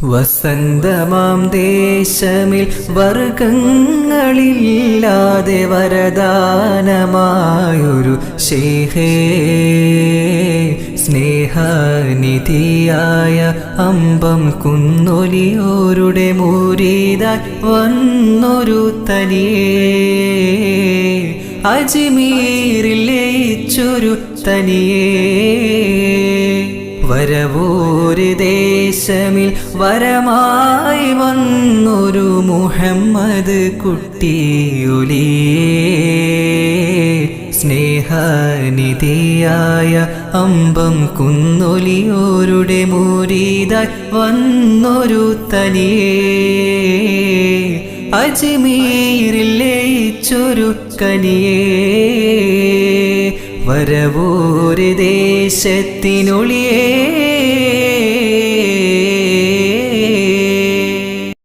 വസന്തമാം ദേശമിൽ വർഗങ്ങളില്ലാതെ വരദാനമായൊരു ശേഖേ സ്നേഹനിധിയായ അമ്പം കുന്നൊലിയോരുടെ മുരീദായി വന്നൊരു തനിയേ അജ്മീരിൽ ലയിച്ചൊരു തനിയേ വരവൂര് ദേശമിൽ വരമായി വന്നൊരു മുഹമ്മദ് കുട്ടിയൊലിയേ സ്നേഹനിധിയായ അമ്പം കുന്നൊലിയോരുടെ മുരീദായി വന്നൊരു തനിയേ അജ്മീരിൽ ലയിച്ചൊരു കനിയേ വരവൂര് ദേശത്തിനൊളിയേ